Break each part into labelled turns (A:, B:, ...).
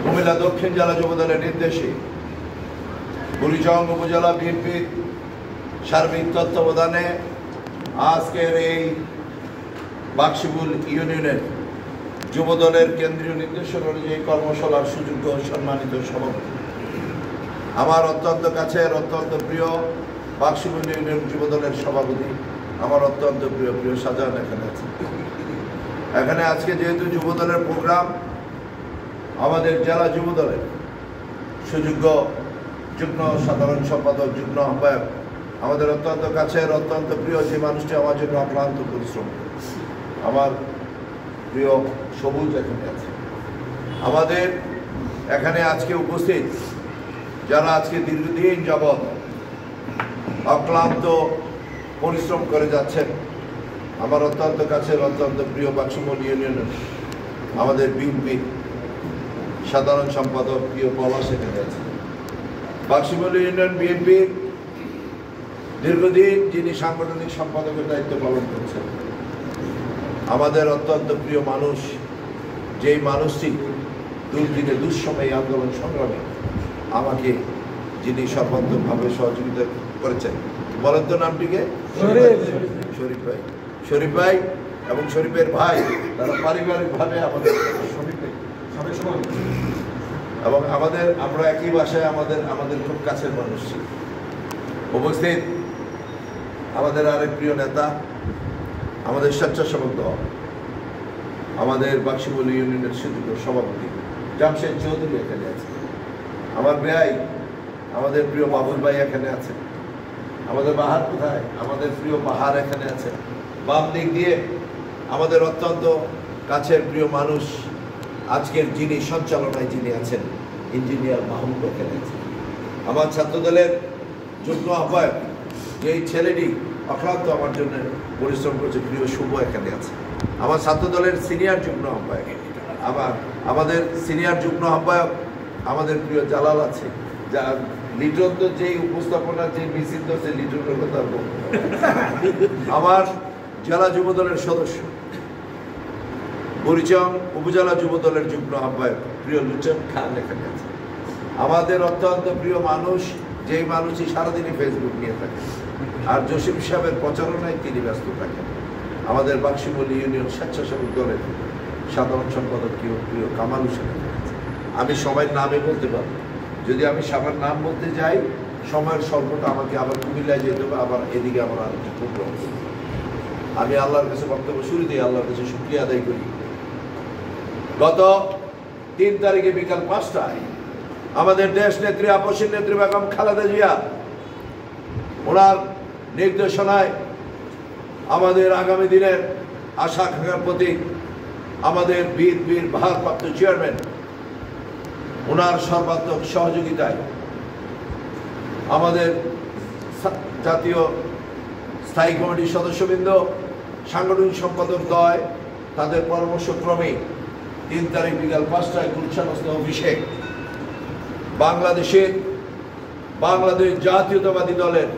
A: কুমিল্লা দক্ষিণ জেলা যুবদলের নির্দেশে বুড়িচং উপজেলা বিএনপির সার্বিক তত্ত্বাবধানে আজকের এই বাক্সিবুল ইউনিয়নের যুবদলের কেন্দ্রীয় নির্দেশনা অনুযায়ী কর্মশালার সুযোগ্য সম্মানিত সভাপতি, আমার অত্যন্ত কাছের অত্যন্ত প্রিয় বাক্সিবুল ইউনিয়ন যুবদলের সভাপতি, আমার অত্যন্ত প্রিয় শাহজাহান এখানে আছে। এখানে আজকে যেহেতু যুবদলের প্রোগ্রাম, আমাদের জেলা যুবদলের সুযোগ্য যুগ্ম সাধারণ সম্পাদক, যুগ্ম আহ্বায়ক, আমাদের অত্যন্ত কাছের অত্যন্ত প্রিয় যে মানুষটি আমার জন্য অক্লান্ত পরিশ্রম, আমার প্রিয় সবুজ এখানে আছে। আমাদের এখানে আজকে উপস্থিত যারা আজকে দীর্ঘদিন যাবৎ অক্লান্ত পরিশ্রম করে যাচ্ছেন, আমার অত্যন্ত কাছের অত্যন্ত প্রিয় বাক্সিবুল ইউনিয়নের আমাদের বিএনপি সাধারণ সম্পাদক প্রিয় পলাশ এখানে আছে। বাক্সিবুল ইউনিয়ন বিএনপির দীর্ঘদিন যিনি সাংগঠনিক সম্পাদকের দায়িত্ব পালন করছেন, আমাদের অত্যন্ত প্রিয় মানুষ, যেই মানুষটি দুর্দিনে দুঃসময়ে আন্দোলন সংগ্রামে আমাকে যিনি সর্বাত্মকভাবে সহযোগিতা করেছেন, বলেন তো নামটিকে? শরীফ ভাই এবং শরীফের ভাই, তারা পারিবারিকভাবে আমাদের এবং আমরা একই বাসায় আমাদের খুব কাছের মানুষ ছিল। উপস্থিত আমাদের আরেক প্রিয় নেতা, আমাদের স্বেচ্ছাসেবক দল, আমাদের বাক্সিবুল ইউনিয়নের সুযোগ্য সভাপতি জামশেদ চৌধুরী এখানে আছে। আমার ভাই, আমাদের প্রিয় বাবুল ভাই এখানে আছে। আমাদের বাহার কোথায়? আমাদের প্রিয় বাহার এখানে আছে। বাম দিক দিয়ে আমাদের অত্যন্ত কাছের প্রিয় মানুষ, আজকের যিনি সঞ্চালনায় যিনি আছেন, ইঞ্জিনিয়ার মাহমুদ এখানে আছে। আমার ছাত্রদলের যুগ্ম আহ্বায়ক, যেই ছেলেটি অক্লান্ত আমার জন্য পরিশ্রম করছে, প্রিয় শুভ এখানে আছে। আমার ছাত্রদলের সিনিয়র যুগ্ম আহ্বায়ক, আমাদের সিনিয়র যুগ্ম আহ্বায়ক আমাদের প্রিয় জালাল আছে। যা লিটন তো যেই উপস্থাপনা, যে মিছিল তো সে লিটনের কথা বলবো। আমার জেলা যুবদলের সদস্য, বুড়িচং উপজেলা যুবদলের যুগ্ম আহ্বায়ক প্রিয় লুচন খান এখানে আছে। আমাদের অত্যন্ত প্রিয় মানুষ, যেই মানুষই সারাদিনই ফেসবুক নিয়ে থাকে, আর জসিম সাহেবের প্রচারণায় তিনি ব্যস্ত থাকেন, আমাদের বাক্সিবুল ইউনিয়ন স্বেচ্ছাসেবক দলের সাধারণ সম্পাদক প্রিয় কামাল হোসেন এখানে আছে। আমি সবাই নামে বলতে পারবো, যদি আমি সবার নাম বলতে যাই সময়ের স্বল্পতা, আমাকে আবার কুমিল্লায় যেতে হবে, আবার এদিকে আমার আরেকটি প্রোগ্রাম। আমি আল্লাহর কাছে বক্তব্য শুরু দিয়ে আল্লাহর কাছে শুকরিয়া আদায় করি। গত 3 তারিখে বিকাল 5টায় আমাদের দেশ নেত্রী, আপসীর নেত্রী বেগম খালেদা জিয়া, ওনার নির্দেশনায় আমাদের আগামী দিনের আশা আকাঙ্ক্ষার প্রতীক আমাদের বীর ভারপ্রাপ্ত চেয়ারম্যান, ওনার সর্বাত্মক সহযোগিতায় আমাদের জাতীয় স্থায়ী কমিটির সদস্যবৃন্দ, সাংগঠনিক সম্পাদক দয়, তাদের পরামর্শক্রমে 3 তারিখ বিকাল 5টায় গুলশানস্থ অফিসে বাংলাদেশ জাতীয়তাবাদী দলের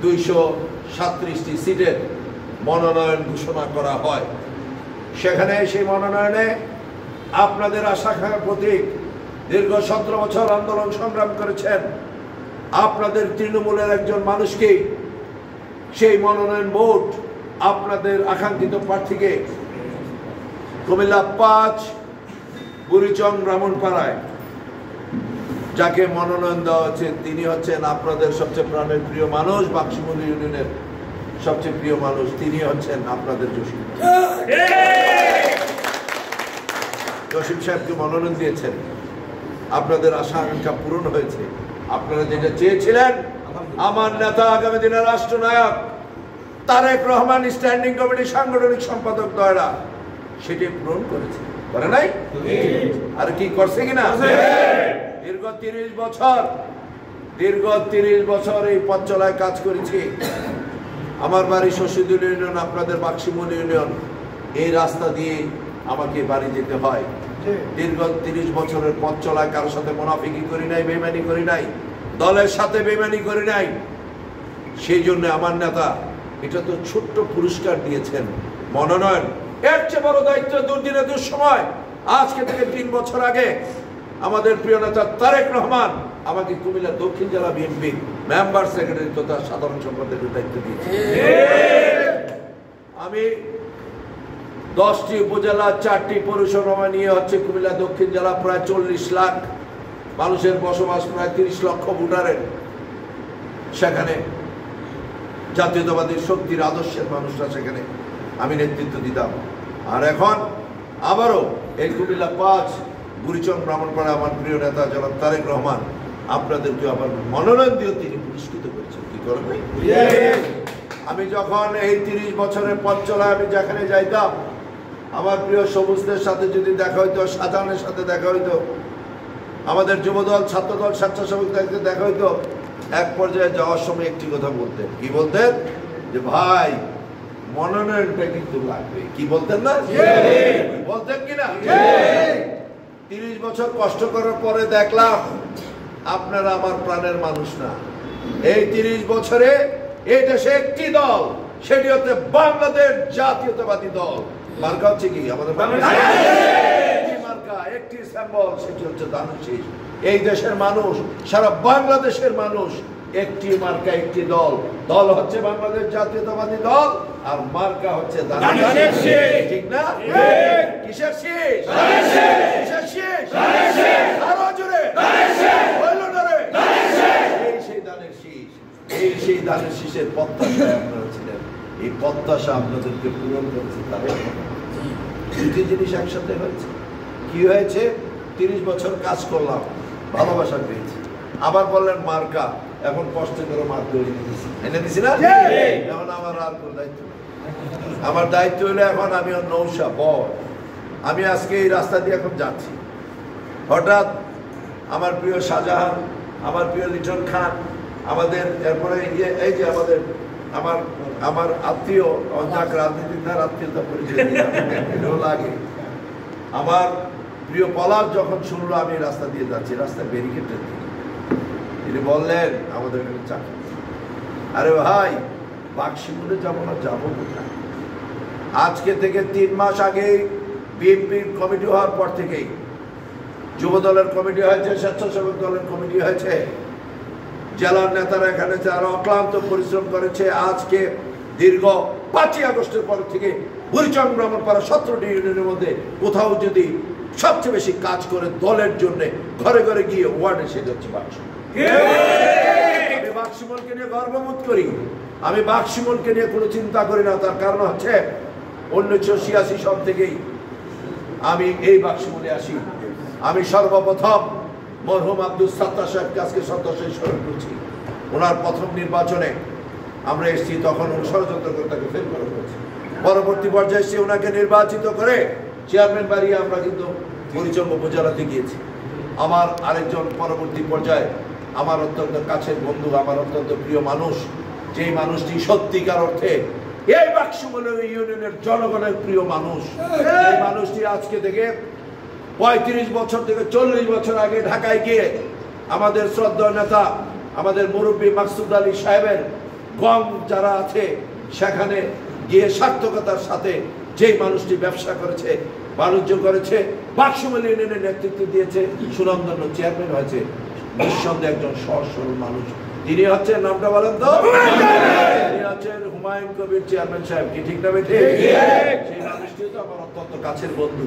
A: 237টি সিটের মনোনয়ন ঘোষণা করা হয়। সেখানে সেই মনোনয়নে আপনাদের আশা-আকাঙ্ক্ষার প্রতীক, দীর্ঘ 17 বছর আন্দোলন সংগ্রাম করেছেন আপনাদের তৃণমূলের একজন মানুষকে সেই মনোনয়ন ভোট আপনাদের আকাঙ্ক্ষিত প্রার্থীকে কুমিল্লা 5 বুড়িচং ব্রাহ্মণপাড়ায় যাকে মনোনয়ন দেওয়া হচ্ছে, তিনি হচ্ছেন আপনাদের সবচেয়ে প্রাণের প্রিয় মানুষ, বাক্সিবুল ইউনিয়নের সবচেয়ে প্রিয় মানুষ, তিনি হচ্ছেন আপনাদের জসিম সাহেবকে মনোনয়ন দিয়েছেন। আপনাদের আশা আকাঙ্ক্ষা পূরণ হয়েছে। আপনারা যেটা চেয়েছিলেন, আমার নেতা আগামী দিনের রাষ্ট্রনায়ক তারেক রহমান স্ট্যান্ডিং কমিটির সাংগঠনিক সম্পাদক দয়রা সেটি পূরণ করেছে, করে নাই? আর কি করছে কিনা? দীর্ঘ 30 বছর এই পথ চলায় কাজ করেছি। আমার বাড়ি শশীদুল ইউনিয়ন, আপনাদের বাক্সিবুল ইউনিয়ন, এই রাস্তা দিয়ে আমাকে বাড়ি যেতে হয়। দীর্ঘ 30 বছরের পথ চলায় কারোর সাথে মুনাফিকি করি নাই, বেইমানি করি নাই, দলের সাথে বেইমানি করি নাই। সেই জন্য আমার নেতা এটা তো ছোট্ট পুরস্কার দিয়েছেন, মনোনয়ন। এর চেয়ে বড় দায়িত্ব দুর্দিনে দুঃসময়, আজকে থেকে 3 বছর আগে আমাদের প্রিয় নেতা তারেক রহমান আমাকে কুমিল্লা দক্ষিণ জেলা বিএনপির মেম্বার সেক্রেটারি তথা সাধারণ সম্পাদকের দায়িত্ব দিয়েছে। আমি 10টি উপজেলা 4টি পৌরসভা নিয়ে হচ্ছে কুমিল্লা দক্ষিণ জেলা, প্রায় 40 লাখ মানুষের বসবাস, প্রায় 30 লক্ষ ভোটারের। সেখানে জাতীয়তাবাদী শক্তির আদর্শের মানুষরা সেখানে আমি নেতৃত্ব দিতাম। আর এখন আবারও এই কুমিল্লা 5 বুড়িচং ব্রাহ্মণপাড়া আমার প্রিয় নেতা জনাব তারেক রহমান আপনাদেরকে আবার মনোনয়ন দিয়ে তিনি পুরস্কৃত করেছেন। কি করবে? আমি যখন এই 30 বছরের পথ চলায় আমি যেখানে যাইতাম, আমার প্রিয় সবুজদের সাথে যদি দেখা হইতো, সাধারণের সাথে দেখা হইতো, আমাদের যুবদল, ছাত্রদল, স্বেচ্ছাসেবকদের দেখা হইতো, এক পর্যায়ে যাওয়ার সময় একটি কথা বলতেন। কি বলতেন? যে ভাই মনোনয়নটা কিন্তু লাগবে। কি বলতেন না? বলতেন কিনা? 30 বছর কষ্ট করার পরে দেখলাম আপনারা আমার প্রাণের মানুষ না। এই 30 বছরে এই দেশে একটি দল, সেটি হচ্ছে বাংলাদেশ জাতীয়তাবাদী দল। মার্কা হচ্ছে কি? আমাদের মার্কা একটি সিম্বল, সেটি হচ্ছে ধানের শীষ। এই দেশের মানুষ, সারা বাংলাদেশের মানুষ একটি মার্কা, একটি দল। দল হচ্ছে বাংলাদেশ জাতীয়তাবাদী দল, আর মার্কা হচ্ছে ধানের শীষ। ঠিক না? কিসের শীষ? কিসের শীষ? আরো জোরে। এই সেই ধানের শীষ, এই সেই ধানের শীষের প্রত্যাশায় আপনারা ছিলেন। এই প্রত্যাশা আপনাদেরকে পূরণ করেছে তাদের। দুটি জিনিস একসাথে হয়েছে। কি হয়েছে? 30 বছর কাজ করলাম, ভালোবাসা পেয়েছি। আবার বললেন মার্কা, এখন কষ্ট করে মার্কা এনে দিছি না? এখন আমার আর কোনো দায়িত্ব নেই। আমার দায়িত্ব হলো এখন আমি নৌশা বল। আমি আজকে এই রাস্তা দিয়ে এখন যাচ্ছি, হঠাৎ আমার প্রিয় শাহজাহান, আমার প্রিয় লিটন খান, আমাদের এরপরে এই যে আমাদের আমার আত্মীয়, যাক রাজনীতির তার আত্মীয়তা পরিচয় এটাও লাগে। আমার প্রিয় পলাশ যখন শুনলো আমি রাস্তা দিয়ে যাচ্ছি, রাস্তা ব্যারিকেডটা দিয়ে তিনি বললেন আমাদের এখানে চাকরি। আরে ভাই, বাক্সিমুলে যাবো না, যাবো কোথায়? আজকে থেকে 3 মাস আগে বিএনপির কমিটি হওয়ার পর থেকেই যুব দলের কমিটি হয়েছে, স্বেচ্ছাসেবক দলের কমিটি হয়েছে, জেলার নেতারা এখানে যারা অক্লান্ত পরিশ্রম করেছে। আজকে দীর্ঘ 5ই আগস্টের পর থেকে বুড়িচং ব্রাহ্মণপাড়া 17টি ইউনিয়নের মধ্যে কোথাও যদি সবচেয়ে বেশি কাজ করে দলের জন্য ঘরে ঘরে গিয়ে ওয়ার্ডে, সেটা হচ্ছে বাক্সিমল। আমি বাক্সিমলকে নিয়ে গর্ববোধ করি। আমি বাক্সিমলকে নিয়ে কোনো চিন্তা করি না। তার কারণ হচ্ছে 1986 সাল থেকেই আমি এই বাক্সিমলে আসি। আমি সর্বপ্রথম মরহুম আব্দুল সাত্তার সাহেবকে আজকে শ্রদ্ধাশীল স্মরণ করছি। ওনার প্রথম নির্বাচনে আমরা এসেছি, তখন ষড়যন্ত্র করে তাকে ফেল করা হয়েছে। পরবর্তী পর্যায়ে এসে ওনাকে নির্বাচিত করে চেয়ারম্যান বাড়িয়ে আমরা কিন্তু বুড়িচং উপজেলাতে গিয়েছি। আমার আরেকজন পরবর্তী পর্যায়ে আমার অত্যন্ত কাছের বন্ধু, আমার অত্যন্ত প্রিয় মানুষ, যেই মানুষটি সত্যিকার অর্থে এই বাক্সিমল ইউনিয়নের জনগণের প্রিয় মানুষ, এই মানুষটি আজকে থেকে 35 বছর থেকে 40 বছর আগে ঢাকায় গিয়ে আমাদের শ্রদ্ধেয় নেতা, আমাদের মুরব্বী মাকসুদ আলী সাহেবের গম যারা আছে সেখানে গিয়ে সার্থকতার সাথে যেই মানুষটি ব্যবসা করেছে, বাণিজ্য করেছে, বাক্সিমল ইউনিয়নের নেতৃত্ব দিয়েছে, সুনামধন্য চেয়ারম্যান হয়েছে, নিঃসন্দেহে একজন সহজ সরল মানুষ। তিনি হচ্ছেন, নামটা বলেন তো? তিনি হচ্ছেন হুমায়ুন কবির চেয়ারম্যান সাহেব। কি ঠিক না বেঠিক? সেই মানুষটি তো আমার অত্যন্ত কাছের বন্ধু।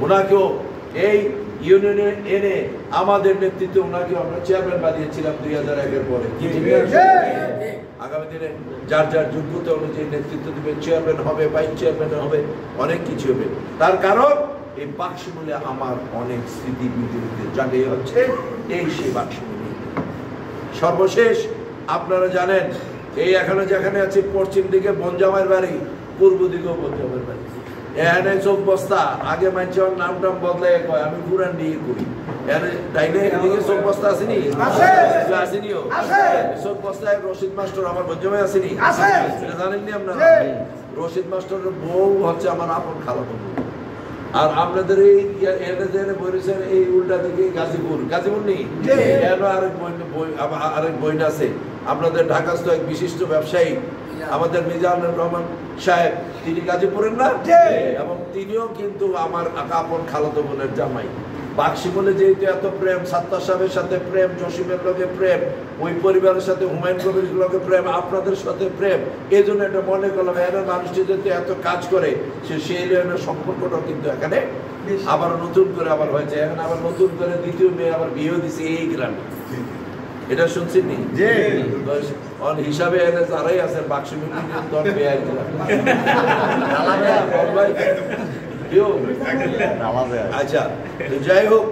A: ওনাকেও এই ইউনিয়নে এনে আমাদের নেতৃত্বে ওনাকেও আমরা চেয়ারম্যান বানিয়েছিলাম 2001-এর পরে। কি ঠিক আছে? আগামী দিনে যার যার যোগ্যতা অনুযায়ী নেতৃত্ব দিবে, চেয়ারম্যান হবে, ভাইস চেয়ারম্যান হবে, অনেক কিছু হবে। তার কারণ এই বাক্সিমলে আমার অনেক স্মৃতি বিজড়িত জাগে হচ্ছে এই সেই বাক্সিমলে। সর্বশেষ আপনারা জানেন, এই এখানে যেখানে আছি পশ্চিম দিকে বনজামাইয়ের বাড়ি, পূর্ব দিকেও বনজামাইয়ের বাড়ি। এখানে চোখ বস্তা, আগে মানছে নাম টাম বদলে কয়, আমি পুরান দিয়ে করি। এখানে ডাইনে এদিকে চোখ বস্তা আসেনি? আসেনিও। চোখ বস্তায় রশিদ মাস্টার আমার বনজামাই আসেনি? জানেননি আপনারা? রশিদ মাস্টারের বউ হচ্ছে আমার আপন খালাতো বউ। আর আপনাদের এই বলেছেন এই উল্টা দিকে গাজীপুর, গাজীপুর নেই, আরেক বইন আছে। আপনাদের ঢাকাস্থ এক বিশিষ্ট ব্যবসায়ী আমাদের মিজানুর রহমান সাহেব, তিনি গাজীপুরের না, এবং তিনিও কিন্তু আমার আপন খালাতো বোনের জামাই। বাক্সি বলে যেহেতু এত প্রেম, সাত্তার সাহেবের সাথে প্রেম, জসিমের লোকে প্রেম, ওই পরিবারের সাথে হুমায়ুন কবির লোকে প্রেম, আপনাদের সাথে প্রেম, এই জন্য এটা মনে করলাম এরা মানুষটি যদি এত কাজ করে সেই ধরনের সম্পর্কটাও কিন্তু এখানে আবার নতুন করে আবার হয়েছে। এখন আবার নতুন করে দ্বিতীয় মেয়ে আবার বিয়েও দিছে এই গ্রামে, এটা শুনছেন নি যে হিসাবে এনে যারাই আছেন বাক্সি আচ্ছা, যাই হোক,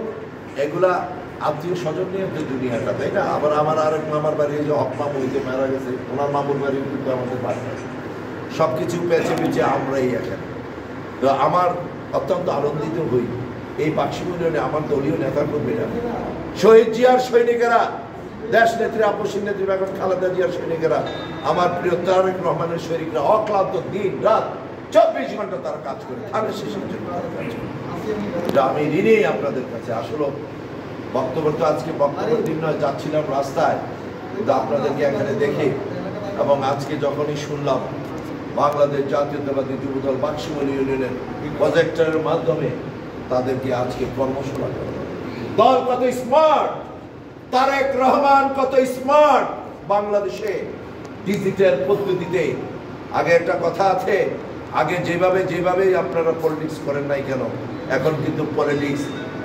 A: এগুলা আত্মীয় স্বজন নিয়ে তো দুনিয়াটা, তাই না? আবার আমার আরেক মামার বাড়ি যে হক মামু হইতে মারা গেছে, ওনার মামুর বাড়ি কিন্তু আমাদের বাড়ি, সবকিছু পেঁচে পেঁচে আমরাই এখানে। তো আমার অত্যন্ত আনন্দিত হই এই বাক্সি ইউনিয়নে আমার দলীয় নেতা কর্মীরা, শহীদ জিয়ার সৈনিকেরা, দেশ নেত্রী আপসী নেত্রী বেগম খালেদা জিয়ার সৈনিকেরা, আমার প্রিয় তারেক রহমানের সৈনিকরা অক্লান্ত দিন রাত 24 ঘন্টা তারা কাজ করে, ধানের শেষের জন্য তারা কাজ করে। এটা আমি ঋণী আপনাদের কাছে। আসলে বক্তব্য তো আজকে বক্তব্যের দিন নয়, যাচ্ছিলাম রাস্তায়, কিন্তু আপনাদেরকে এখানে দেখে এবং আজকে যখনই শুনলাম বাংলাদেশ জাতীয়তাবাদী যুবদল বাক্সিমল ইউনিয়নের প্রজেক্টরের মাধ্যমে তাদেরকে আজকে কর্মশালা করা, দল কত স্মার্ট, তারেক রহমান কত স্মার্ট, বাংলাদেশে ডিজিটাল পদ্ধতিতে। আগে একটা কথা আছে, আগে যেভাবে আপনারা পলিটিক্স করেন নাই কেন, এখন কিন্তু পলিটিক্স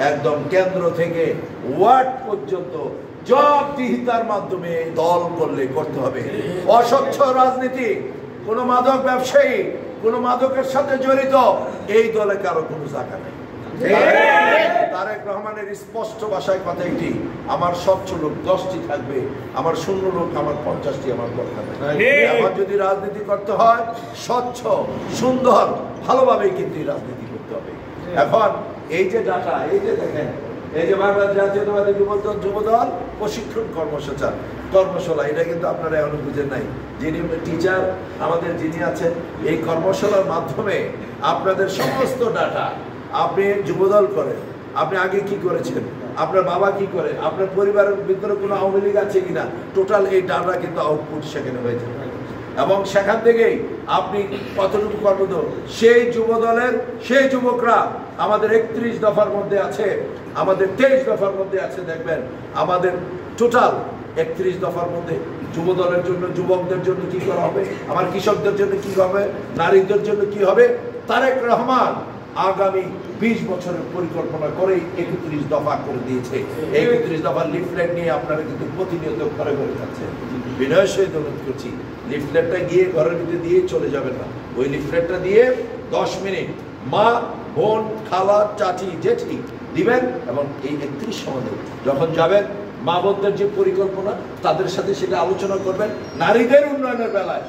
A: একদম কেন্দ্র থেকে ওয়ার্ড পর্যন্ত জবাবদিহিতার মাধ্যমে দল করতে হবে। অস্বচ্ছ রাজনীতি, কোন মাদক ব্যবসায়ী, কোন মাদকের সাথে জড়িত এই দলে কারো কোনো জায়গা নেই। তারেক রহমানের স্পষ্ট ভাষায় কথা এটি, আমার স্বচ্ছ লোক 10টি থাকবে, আমার শূন্য লোক আমার 50টি আমার দরকার নেই। আমার যদি রাজনীতি করতে হয় স্বচ্ছ সুন্দর ভালোভাবেই কিন্তু রাজনীতি করতে হবে। এখন এই যে ডাটা, এই যে দেখেন, এই যে বাংলাদেশ জাতীয়তাবাদী যুবদল প্রশিক্ষণ কর্মশালা, এটা কিন্তু আপনারা এখনো বুঝেন নাই। যিনি টিচার আমাদের যিনি আছেন, এই কর্মশালার মাধ্যমে আপনাদের সমস্ত ডাটা, আপনি যুবদল করেন, আপনি আগে কি করেছেন, আপনার বাবা কি করে, আপনার পরিবারের ভিতরে কোনো আওয়ামী লীগ আছে কিনা, টোটাল এই ডাটা কিন্তু আউটপুট সেখানে হয়েছে। এবং সেখান থেকেই আপনি কতটুকু কর্মরত, সেই যুবদলের সেই যুবকরা আমাদের 31 দফার মধ্যে আছে, আমাদের 23 দফার মধ্যে আছে। দেখবেন আমাদের টোটাল 31 দফার মধ্যে যুবদলের জন্য, যুবকদের জন্য কি করা হবে, আমার কৃষকদের জন্য কি হবে, নারীদের জন্য কি হবে। তারেক রহমান আগামী 20 বছরের পরিকল্পনা করে 31 দফা করে দিয়েছে। 31 দফার লিফলেট নিয়ে আপনারা কিন্তু প্রতিনিয়ত ঘরে ঘরে যাচ্ছেন। বিনয়ের সহিত অনুরোধ করছি, লিফলেটটা গিয়ে ঘরের ভিতরে দিয়ে চলে যাবেন না, ওই লিফলেটটা দিয়ে 10 মিনিট মা, বোন, খালা, চাচি, জেঠি দিবেন, এবং এই 31 সমাজে যখন যাবেন মা বোনদের যে পরিকল্পনা তাদের সাথে সেটা আলোচনা করবেন। নারীদের উন্নয়নের বেলায়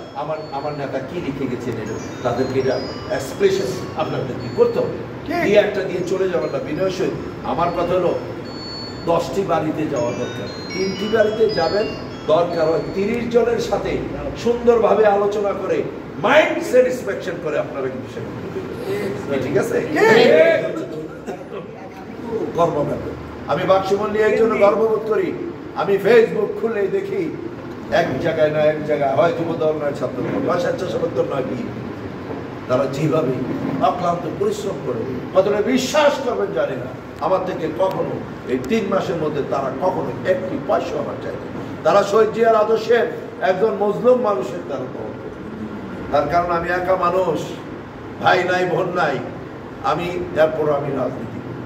A: আমার নেতা কি লিখে গেছেন, তাদেরকে এটা এক্সপ্রেশন আপনাদেরকে করতে হবে। দিয়ে একটা দিয়ে চলে যাবেন না। বিনয় সহিত আমার কথা হলো 10টি বাড়িতে যাওয়া দরকার, 3টি বাড়িতে যাবেন, দরকার হয় 30 জনের সাথে সুন্দরভাবে আলোচনা করে মাইন্ড স্যাটিসফ্যাকশন করে আপনারা কিন্তু সেটা, ঠিক আছে? কর্মকাণ্ড আমি বাক্সিমল নিয়ে এই জন্য গর্ববোধ করি। আমি ফেসবুক খুলে দেখি এক জায়গায় নয় এক জায়গায়, হয় যুবদল নয় ছাত্রদল নয় স্বেচ্ছাসেবক দল নয় কি, তারা যেভাবে অক্লান্ত পরিশ্রম করে, কতটা বিশ্বাস করবেন জানি না, আমার থেকে কখনো এই 3 মাসের মধ্যে তারা কখনো 1টি পয়সা আমার চাইবে। তারা শহীদ জিয়ার আদর্শের একজন মজলুম মানুষের তারা গ্রহণ করে। তার কারণ আমি একা মানুষ, ভাই নাই বোন নাই, আমি এরপর আমি রাজনীতি করি,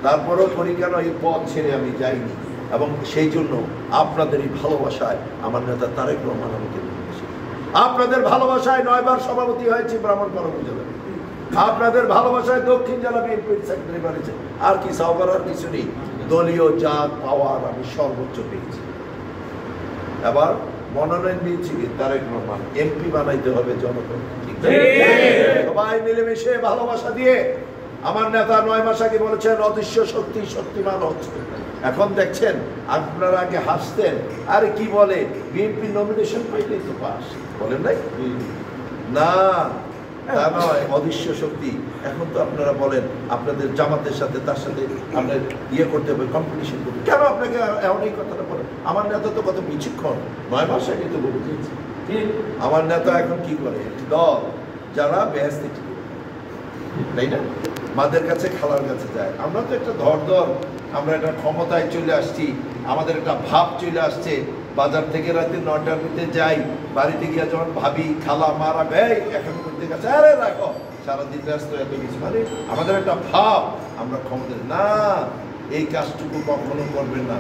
A: তারপরও করি কেন এই পথ ছেড়ে আমি যাইনি। এবং সেই জন্য আপনাদের এই ভালোবাসায় আমার নেতা তারেক রহমান আমাকে নিয়েছে। আপনাদের ভালোবাসায় 9 বার সভাপতি হয়েছি ব্রাহ্মণবাড়িয়া উপজেলায়, আপনাদের ভালোবাসায় দক্ষিণ জেলা বিএনপির সেক্রেটারি বানিয়েছে। আর কি চাও করার কিছু নেই, দলীয় জাত পাওয়ার আমি সর্বোচ্চ পেয়েছি। এবার মনোনয়ন দিয়েছি তারেক রহমান, এমপি বানাইতে হবে জনগণ, সবাই মিলেমিশে ভালোবাসা দিয়ে। আমার নেতা 9 মাস আগে বলেছেন অদৃশ্য শক্তি শক্তিমান হচ্ছে। এখন দেখছেন, আপনারা আগে হাসতেন, আরে কি বলে বিএনপি নমিনেশন পাইলেই তো পাস, বলেন নাই না, তা নয়, অদৃশ্য শক্তি। এখন তো আপনারা বলেন আপনাদের জামাতের সাথে তার সাথে আপনার ইয়ে করতে হবে, কম্পিটিশন করতে। কেন আপনাকে এমন এই কথাটা বলেন? আমার নেতা তো কত বিচক্ষণ, 9 মাস আগে তো বলে দিয়েছে। আমার নেতা এখন কি করে, একটি দল যারা বেহেস্তে, তাই না? মাদের কাছে খালার কাছে যায়। আমরা তো একটা ধর আমরা একটা ক্ষমতায় চলে আসছি, আমাদের একটা ভাব চলে আসছে। বাজার থেকে রাতে 9টার মধ্যে যাই, বাড়িতে গিয়ে যখন ভাবি খালা মারা ব্যয় এখন করতে গেছে, আরে রাখো সারাদিন ব্যস্ত এত কিছু, মানে আমাদের একটা ভাব আমরা ক্ষমতা না। এই কাজটুকু কখনো করবেন না।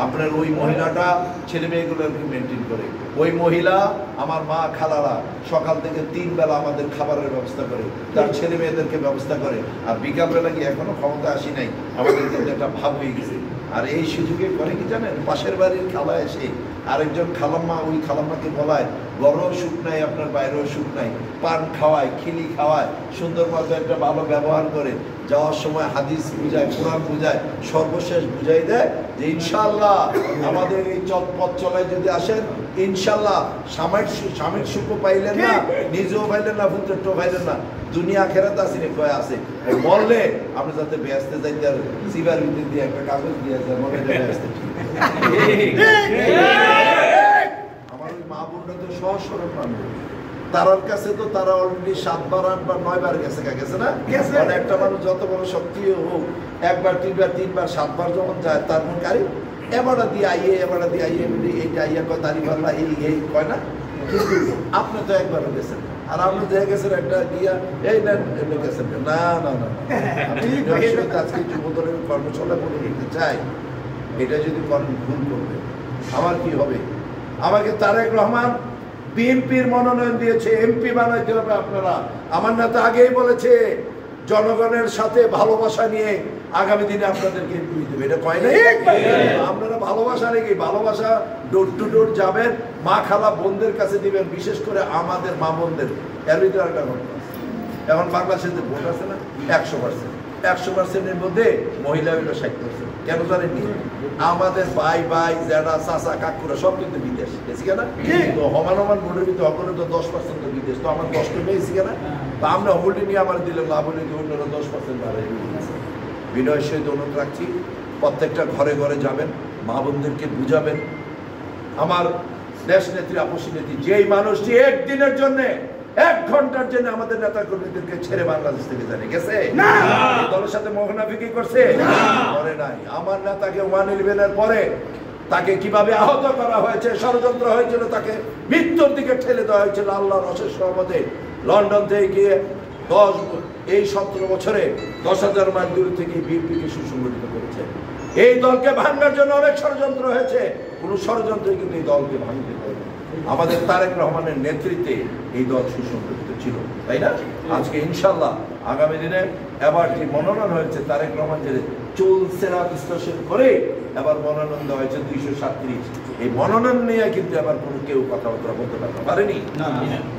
A: আপনার ওই মহিলাটা ছেলে মেয়েগুলোকে মেনটেন করে, ওই মহিলা আমার মা খালারা সকাল থেকে 3 বেলা আমাদের খাবারের ব্যবস্থা করে, তার ছেলে মেয়েদেরকে ব্যবস্থা করে। আর বিকালবেলা কি এখনো ক্ষমতা আসি নাই, আমাদের কিন্তু একটা ভাব হয়ে গেছে। আর এই সুযোগে করে কি জানেন, পাশের বাড়ির খালা এসে আরেকজন খালাম্মা, ওই খালাম্মাকে বলায় ঘরেও সুখ নাই, আপনার বাইরেও সুখ নাই, পান খাওয়ায়, খিলি খাওয়ায়, সুন্দর মতো একটা ভালো ব্যবহার করে, যাওয়ার সময় হাদিস বুঝায়, কোরআন বুঝায়, সর্বশেষ বুঝাই দেয় যে ইনশাআল্লাহ আমাদের এই পথ চলায় যদি আসেন ইনশাআল্লাহ স্বামীর সুখ পাইলেন না, নিজেও পাইলেন না, পুত্রটাও পাইলেন না, দুনিয়া খেরাতে আসিনি কয়ে আছে বললে আপনি যাতে ব্যস্ত যাইতে আর সিবার ভিতরে দিয়ে একটা কাগজ দিয়ে মনে ব্যস্ত। আমার ওই মা বোনটা তো সহজ সরল মানুষ, তারার কাছে তো তারা অলরেডি 7 বার 8 বার 9 বার গেছে না। মানে একটা মানুষ যত বড় শক্তি হোক, 1 বার 2 বার 3 বার 7 বার যখন যায় তার মন কারি এবারটা দিয়ে আইয়ে এইটা আইয়া কয় তারি পাল্লা এই কয় না। কিন্তু আপনি তো একবারও গেছেন, আর আপনি যে গেছেন একটা দিয়া এই নেন এমনি গেছেন না। আমি আজকে যুবদলের কর্মশালা বলে দিতে চাই, এটা যদি করেন ভুল করবে আমার কি হবে। আমাকে তারেক রহমান বিএনপির মনোনয়ন দিয়েছে, এমপি বানাইতে হবে আপনারা। আমার নেতা আগেই বলেছে জনগণের সাথে ভালোবাসা নিয়ে আগামী দিনে আপনাদেরকে এমপি দেবে, এটা কয় না। আপনারা ভালোবাসা রেখে ভালোবাসা ডোর টু ডোর যাবেন, মা খালা বোনদের কাছে দিবেন, বিশেষ করে আমাদের মা বোনদের। এর ভিতরে একটা ঘটনা, এখন বাংলাদেশের যে ভোট আছে না 100%-100%-এর মধ্যে মহিলা হইল 60%। কেন জানেননি? আমাদের ভাই জেঠা চাচা কাকুরা সব কিন্তু বিদেশ গেছি কেনা, তো সমান ভোটের ভিতরে অগ্রণী তো 10% বিদেশ, তো আমার কষ্ট পেয়েছি কেনা। তো আমরা হোল্ডিং নিয়ে আমার দিলে লাভ হলে যে অন্যরা 10% বাড়াই দিয়েছে। বিনয়ের সহিত অনুরোধ রাখছি, প্রত্যেকটা ঘরে ঘরে যাবেন, মা বোনদেরকে বুঝাবেন। আমার দেশ নেত্রী, আপসী নেত্রী, যেই মানুষটি একদিনের জন্য 1 ঘন্টার জন্য আমাদের নেতা কর্মীদেরকে ছেড়ে বাংলাদেশ থেকে জানে গেছে, দলের সাথে মোহনাফিকি করছে করে নাই। আমার নেতাকে 111-এর পরে তাকে কিভাবে আহত করা হয়েছে, ষড়যন্ত্র হয়েছিল, তাকে মৃত্যুর দিকে ঠেলে দেওয়া হয়েছিল। আল্লাহর অশেষ রহমতে লন্ডন থেকে গিয়ে 17 বছরে 10,000 মাইল দূর থেকে বিএনপিকে সুসংগঠিত করেছে। এই দলকে ভাঙার জন্য অনেক ষড়যন্ত্র হয়েছে, কোন ষড়যন্ত্র কিন্তু এই দলকে ভাঙতে পারে। আমাদের তারেক রহমানের নেতৃত্বে এই দল সুসংগঠিত ছিল, তাই না? আজকে ইনশাল্লাহ আগামী দিনে এবার যে মনোনয়ন হয়েছে তারেক রহমান যে চুলসেরা বিশ্লেষণ করে এবার মনোনয়ন দেওয়া হয়েছে 237। এই মনোনয়ন নিয়ে কিন্তু এবার কোনো কেউ কথাবার্তা বলতে পারেনি।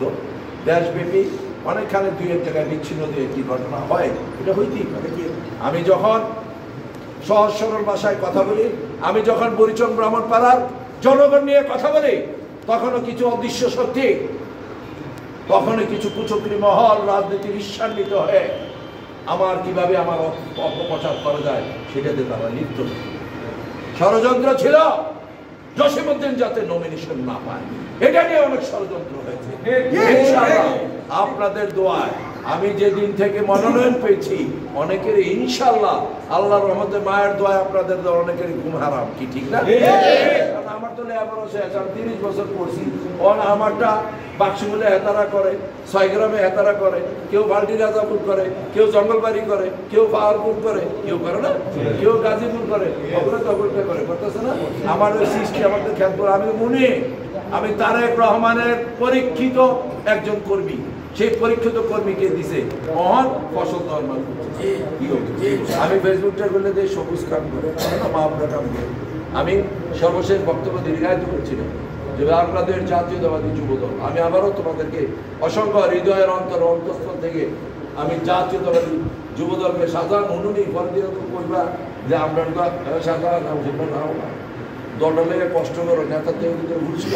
A: তো দেশব্যাপী অনেকখানে 2-1 জায়গায় বিচ্ছিন্ন দিয়ে একটি ঘটনা হয়, এটা হইতেই পারে। আমি যখন সহজ সরল ভাষায় কথা বলি, আমি যখন বুড়িচং ব্রাহ্মণপাড়ার জনগণ নিয়ে কথা বলি, তখনও কিছু অদৃশ্য শক্তি, তখনও কিছু কুচক্রী মহল রাজনীতির ঈর্ষান্বিত হয়ে আমার কিভাবে আমার অপপ্রচার করা যায় সেটাতে তারা লিপ্ত। ষড়যন্ত্র ছিল জসিমউদ্দিন যাতে নমিনেশন না পায়, এটা নিয়ে অনেক ষড়যন্ত্র হয়েছে। আপনাদের দোয়ায় আমি যেদিন থেকে মনোনয়ন পেয়েছি অনেকের ইনশাল্লাহ আল্লাহর রহমতে মায়ের দোয়ায় আপনাদের অনেকের ঘুম হারাম, কি ঠিক না? আমার তো লেবার আছে, 30 বছর পড়ছি, আমারটা বাক্সিমূলে হেতারা করে, 6 গ্রামে হেতারা করে, কেউ বাল্টি রাজাপুর করে, কেউ জঙ্গলবাড়ি করে, কেউ পাহাড়পুর করে, কেউ করে না, কেউ গাজীপুর করে, ওগুলো তগলটা করে, করতেছে না? আমার ওই সৃষ্টি আমাদের খেয়াল করে। আমি তারেক রহমানের পরীক্ষিত একজন কর্মী, সেই পরীক্ষিত কর্মীকে দিছে মহান ফসল ধর্মান। আমি ফেসবুকটা করলে যে সবুজ কাম করে মাহবুরা কাম করে। আমি সর্বশেষ বক্তব্য দীর্ঘায়িত করছিলাম যে আপনাদের জাতীয়তাবাদী যুবদল, আমি আবারও তোমাদেরকে অসংখ্য হৃদয়ের অন্তঃস্থল থেকে আমি জাতীয়তাবাদী যুবদলকে সাধারণ অনুনি ফলে কইবা যে আমরা সাধারণ দলটা লেগে কষ্ট করো, নেতার থেকে ভিতরে ঘুরছিল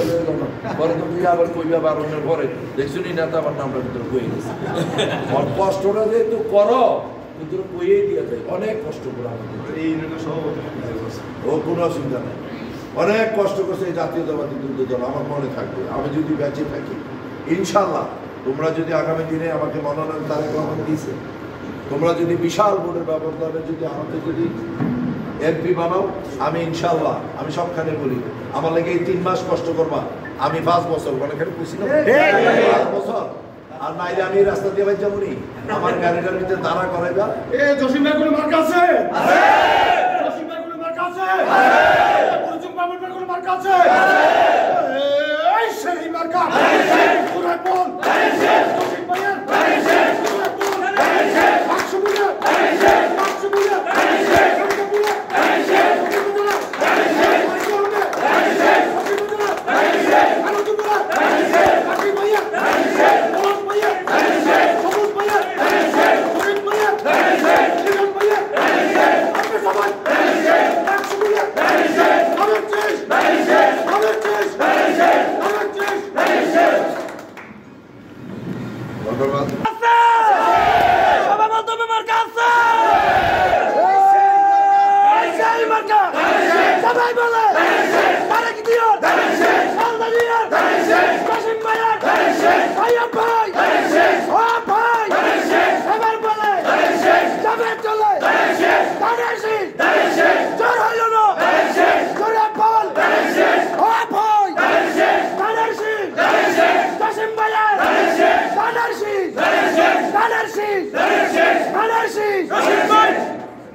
A: পরে তুমি আবার কইবা বারণের পরে দেখছুনি নেতা আমার নামটা ভিতরে কয়ে গেছে। কষ্টটা যেহেতু করো ভিতরে কইয়েই দিয়ে যায়, অনেক কষ্ট করে আমাদের ও কোনো অসুবিধা নেই, অনেক কষ্ট করছে এই জাতীয়তাবাদী যুবদল। আমার মনে থাকবে আমি যদি বেঁচে থাকি ইনশাল্লাহ, তোমরা যদি আগামী দিনে আমাকে মনোনয়ন তারেক রহমান দিয়েছে, তোমরা যদি বিশাল ভোটের ব্যবধানে যদি আমাকে যদি এমপি বানাও, আমি ইনশাল্লাহ আমি সবখানে বলি আমার লাগে এই 3 মাস কষ্ট করবা, আমি 5 বছর মানে এখানে খুশি না 5 বছর আর নাইলে আমি রাস্তা দিয়ে ভাই যাবো নি, আমার গাড়িটার ভিতরে দাঁড়া করাইবা।
B: জসিম ভাই কোনো মার্কা আছে? জসিম ভাই কোনো মার্কা আছে? মনজুম বাবুর ভাই কোনো মার্কা আছে? এই সেই মার্কা পুরো বল জসিম ভাইয়ের পুরো বল বাক্স বুলে বাক্স বুলে
C: Vai,